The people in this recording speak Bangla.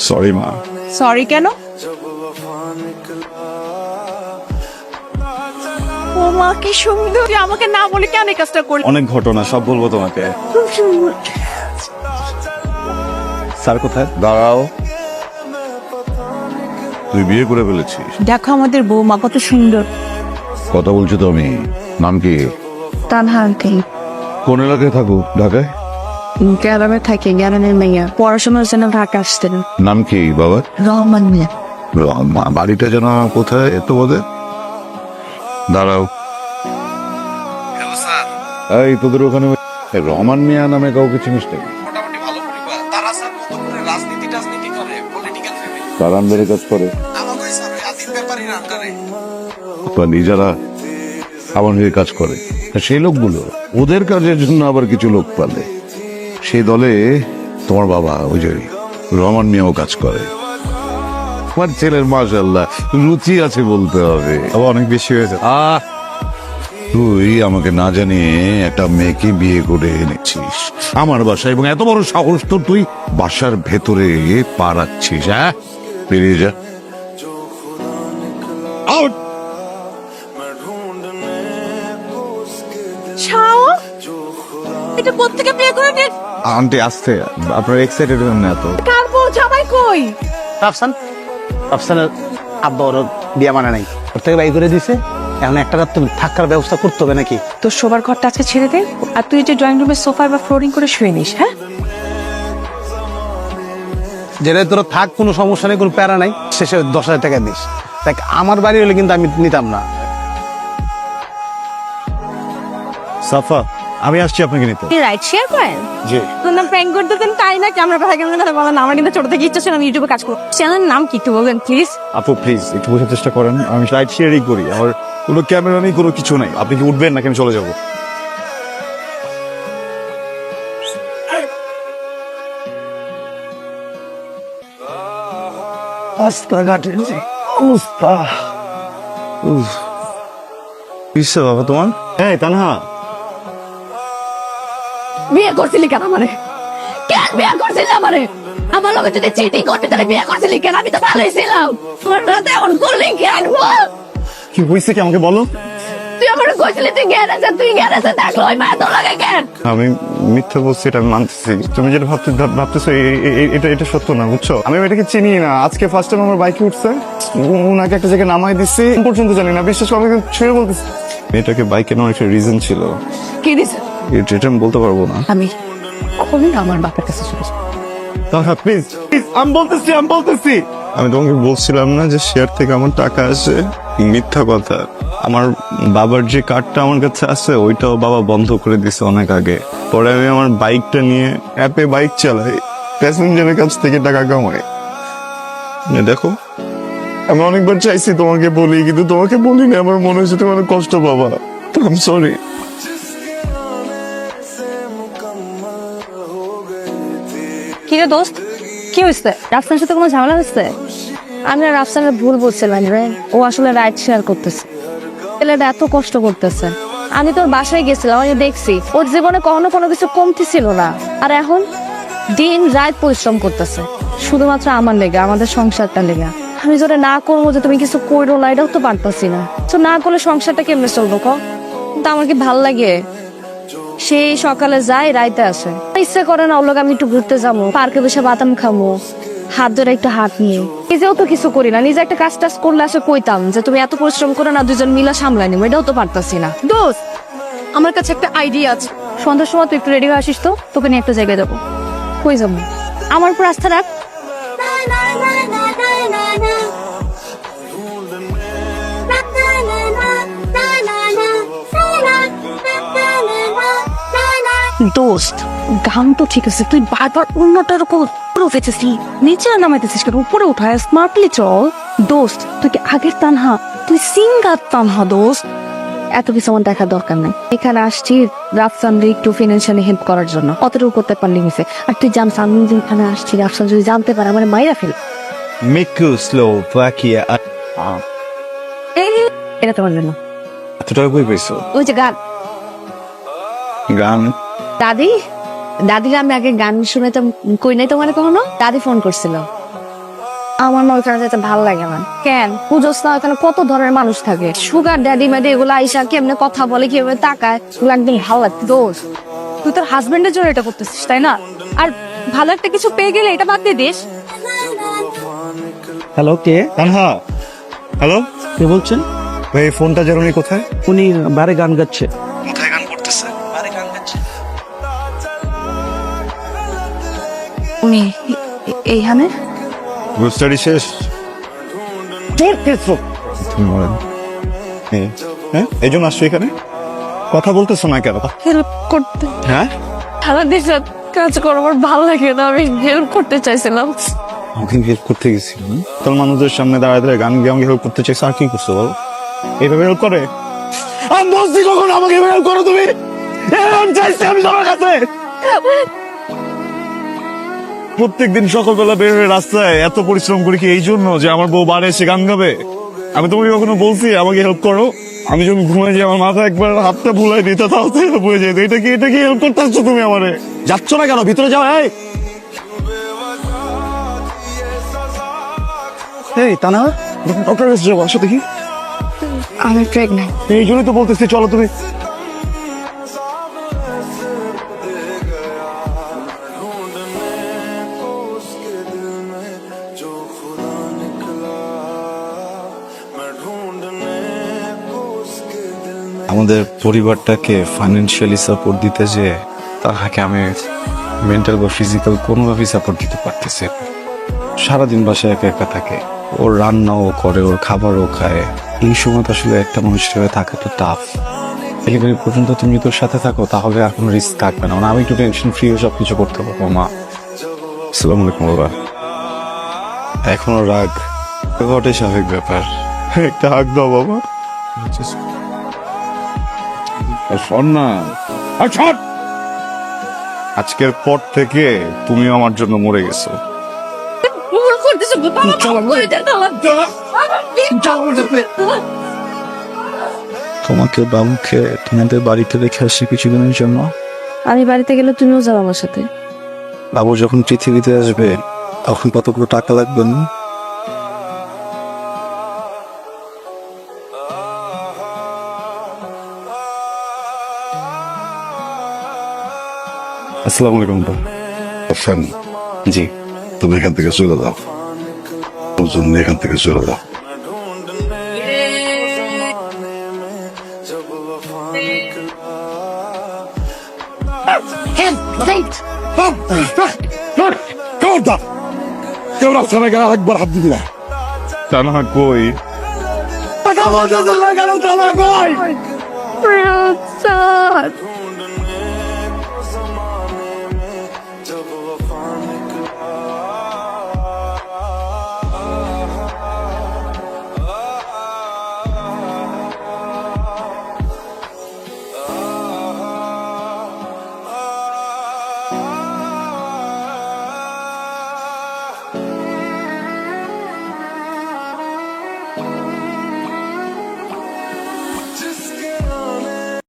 সরি মা। সরি কেন? ও মা কি সুন্দর, তুই আমাকে না বলে কেন এই কাজটা করলি? অনেক ঘটনা, সব বলবো তোমাকে। স্যার কোথায়? দাঁড়াও, তুই বিয়ে করে ফেলেছিস? দেখো আমাদের বৌমা কত সুন্দর। কথা বলছো তো আমি। নাম কি? তানহা আঙ্কেল। কোন এলাকায় থাকো ঢাকায়? গ্রামে থাকে, গ্রামের মেয়ে, পড়াশোনার জন্য ঢাকা আসতেন। নাম কি বাবার? রহমান মিয়া। বাড়িটা যেন কোথায় এত বোধে? দাঁড়াও, এই তোদের ওখানে এই রহমান মিয়া নামে কাউকে চিনিস নাকি? তার আন্ডারে কাজ করে বা নিজেরা আমার হয়ে কাজ করে। সেই লোকগুলো ওদের কাজের জন্য আবার কিছু লোক পালে, সেই দলে তোমার বাবা ওই যে রহমান মিয়াও কাজ করে। তোমার ছেলের মাশাআল্লাহ রুচি আছে বলতে হবে, অনেক বেশি হয়েছে। তুই আমাকে না জানিয়ে একটা মেয়েকে বিয়ে করে এনেছিস আমার বাসায়, এবং এত বড় সাহস তো তুই বাসার ভেতরে পা রাখছিস। হ্যাঁ, বেরিয়ে যা। আউট। ছাও, এটা কোত্থেকে বিয়ে করে নিয়ে? আন্টি আসতে আপনার এক্সাইটেড হন না এত। কার বউ, জামাই কই? রাফসানের আব্বা ওর বিয়া মানে নাই, ওর থেকে বাই করে দিছে। এখন একটা রাত তুমি থাকার ব্যবস্থা করতে হবে নাকি? তোর শোবার ঘরটা আজকে ছেড়ে দে, আর তুই যে ড্রয়িং রুমের সোফা বা ফ্লোরিং করে শুয়ে নিস। হ্যাঁ, যেটা তোর থাক, কোনো সমস্যা নেই, কোনো প্যারা নাই। শেষে 10,000 টাকা দিস। দেখ, আমার বাড়ি হলে কিন্তু আমি নিতাম না। সাফা, আমি আসছি আপনাকে নিতে। তুই রাইড শেয়ার করেন? জি। তোর নাম প্র্যাঙ্ক করতেছেন তাই না? ক্যামেরা ভাই ক্যামেরা বলেন। আমার কিন্তু ছোট থেকে ইচ্ছা ছিল আমি ইউটিউবে কাজ করব। চ্যানেলের নাম কি একটু বলবেন প্লিজ? আপু প্লিজ একটু বোঝার চেষ্টা করেন, আমি রাইড শেয়ারই করি, আমার কোনো ক্যামেরা নেই, কোনো কিছু নাই। আপনি কি উঠবেন নাকি আমি চলে যাবো? রাস্তাঘাটের যে অবস্থা। কিসে বাবা তোমার? হ্যাঁ তানহা, বিয়ে করছিলি কেন আমারে? কেন বিয়ে করছিলি আমারে? আমার লগে যদি চিটিং করতে তাহলে বিয়ে করছিলি কেন? আমি তো ভালোই ছিলাম। তোর রাতে এমন করলি কেন? কি হয়েছে কি আমাকে বলো। তুই আমার কইছিলি তুই গ্যারেজে, দেখলো ওই মায়া তোর লাগে কেন? আমি মিথ্যা বলছি, এটা আমি মানতেছি। তুমি যেটা ভাবতেছো এটা সত্য না, বুঝছো? আমি এটাকে চিনি না, আজকে ফার্স্ট টাইম আমার বাইকে উঠছে, ওনাকে একটা জায়গায় নামাই দিচ্ছি, পর্যন্ত জানি না। বিশ্বাস করে আমি ছুঁয়ে বলতেছি এটাকে বাইকে নেওয়ার একটা রিজন ছিল। কি দিছে? এটা আমি বলতে পারবো না। আমি কখনোই আমার বাপের কাছে চলে যাব। তাহা প্লিজ প্লিজ, আমি বলতেছি আমি তোমাকে বলছিলাম না যে শেয়ার থেকে আমার টাকা আসে? মিথ্যা কথা। আমার বাবার যে কার্ডটা আমার কাছে আছে ওইটাও বাবা বন্ধ করে দিছে অনেক আগে। পরে আমি আমার বাইকটা নিয়ে অ্যাপে বাইক চালাই, প্যাসেঞ্জারের কাছ থেকে টাকা কামাই। দেখো, আমি অনেকবার চাইছি তোমাকে বলি, কিন্তু তোমাকে বলিনি। আমার মনে হচ্ছে তুমি অনেক কষ্ট পাবা। I am sorry. কি রে দোস্ত, কি হয়েছে? রাফসানের সাথে কোনো ঝামেলা হয়েছে? আমি না রাফসানের ভুল বলছিলাম রে, ও আসলে রাইড শেয়ার করতেছে। ছেলেটা এত কষ্ট করতেছে। আমি তোর বাসায় গেছিলাম, আমি দেখছি ওর জীবনে কখনো কোনো কিছু কমতি ছিল না, আর এখন দিন রাত পরিশ্রম করতেছে শুধুমাত্র আমার লেগে, আমাদের সংসারটা লেগে। আমি যেটা না করবো যে তুমি কিছু করো না, এটাও তো পারতাছি না। তো না করলে সংসারটা কেমনে চলবো ক? কিন্তু আমার কি ভাল লাগে? সেই সকালে যায় রাইতে আসে, ইচ্ছে করে না ওর লোক আমি একটু ঘুরতে যাবো, পার্কে বসে বাদাম খাবো, হাত ধরে একটু হাত নিয়ে। নিজেও তো কিছু করি না, নিজে একটা কাজ টাজ করলে আসে কইতাম যে তুমি এত পরিশ্রম করে না, দুজন মিলা সামলাই নিবো, এটাও তো পারতাছি না। দোস্ত, আমার কাছে একটা আইডিয়া আছে। সন্ধ্যার সময় তুই একটু রেডি হয়ে আসিস তো, তোকে নিয়ে একটা জায়গায় যাবো। কই যাবো? আমার উপর আস্থা রাখ। দোস্ত, গান তো ঠিক আছে, তুই বারবার অন্যটার উপর উঠেছিস, নিচে নামাইতেছিস কেন? উপরে উঠায় স্মার্টলি চল। দোস্ত, তুই কি আগের তানহা? তুই সিঙ্গার তানহা দোস্ত। এত কিছু আমার দেখার দরকার নাই। এখানে আসছি রাফসানকে একটু ফিনান্সিয়ালি হেল্প করার জন্য, অতটুকু করতে পারলি মিশে। আর তুই জান আমি যে এখানে আসছি, রাফসান যদি জানতে পারে আমার মাইরা ফেল। Miku Slovakia. এটা তোমার জন্য। এত টাকা কই পাইছো? ওই যে গান গান? দাদিরা আমি আগে গান শুনেতাম, কই নাই তোমার কখনো? দাদি ফোন করছিল। আমার না ওইখানে যেতে ভালো লাগে না। কেন বুঝোস না? ওখানে কত ধরনের মানুষ থাকে, সুগার ড্যাডি ম্যাডি, এগুলো আইসা কেমনে কথা বলে, কিভাবে তাকায়, এগুলো একদম ভালো লাগতো। দোষ তুই তোর হাজবেন্ডের জন্য এটা করতেছিস, তাই না? আর ভালো একটা কিছু পেয়ে গেলে এটা বাদ দিয়ে দিস। হ্যালো, কে? তানহা, হ্যালো, কে বলছেন? ভাই ফোনটা জানুনি কোথায়? উনি বারে গান গাচ্ছে। কোথায় গান করতেছে? উনি এইখানে গ্রুপ স্টাডি শেষ? তুমি বলেন। হ্যাঁ, এই জন্য আসছো এখানে? কথা বলতেছো না কেন? হেল্প করতে, হ্যাঁ, সারা দেশ কাজ করা আমার ভালো লাগে না, আমি হেল্প করতে চাইছিলাম। আমাকে হেল্প করতে গেছি। তোর মানুষদের সামনে দাঁড়ায় দাঁড়ায় গান গিয়ে আমাকে হেল্প করতে চাইছো, আর কি করছো বল? এইভাবে হেল্প করে? আমি বলছি কখন আমাকে হেল্প করো তুমি? চাইছি আমি তোমার কাছে। প্রত্যেকদিন সকালবেলা বের হয়ে রাস্তায় এত পরিশ্রম করি কি এই জন্য যে আমার বউ বারে এসে গান গাবে? আমি তোমাকে কখনো বলছি আমাকে হেল্প করো? আমি যখন ঘুমাই যাই আমার মাথা একবার হাতটা ভুলাই দিত, তাও তো হেল্প হয়ে যেত। এটা কি হেল্প করতে আসছো তুমি আমারে? যাচ্ছ না কেন? ভিতরে যাও। এই তানা, ডক্টর কাছে যাবো, আসো দেখি। আমি প্রেগনেন্ট। এই জন্যই তো বলতেছি চলো তুমি। আমাদের পরিবারটাকে ফাইন্যান্সিয়ালি সাপোর্ট দিতে যে তাহাকে আমি মেন্টাল বা ফিজিক্যাল কোনোভাবেই সাপোর্ট দিতে পারতেছি না। সারাদিন বাসায় একা একা থাকে, ওর রান্নাও করে, ওর খাবারও খায়। এই সময় তো আসলে একটা মানুষের হয়ে থাকাটা টাফ। ডেলিভারি পর্যন্ত তুমি তোর সাথে থাকো তাহলে আর কোনো রিস্ক থাকবে না। মানে আমি একটু টেনশন ফ্রি হয়ে সবকিছু করতে পারবো। মা, আসসালামু আলাইকুম বাবা। এখনো রাগ ওটাই স্বাভাবিক ব্যাপার। একটা হাক দাও বাবা। শোন না, আজকের পর থেকে তুমি আমার জন্য মরে গেছো। তোমাকে বাবুকে তোমাদের বাড়িতে রেখে আসছি কিছুদিনের জন্য। আমি বাড়িতে গেলে তুমিও যাও আমার সাথে। বাবু যখন পৃথিবীতে আসবে তখন কতগুলো টাকা লাগবে না? আসসালামু আলাইকুম। হাসান, জি, তুমি এখান থেকে চলে যাও, তুমি এখান থেকে চলে যাও। কেউ রাস্তায় গেলে আরেকবার হাত দিবি না। তানহা কই? রাফসান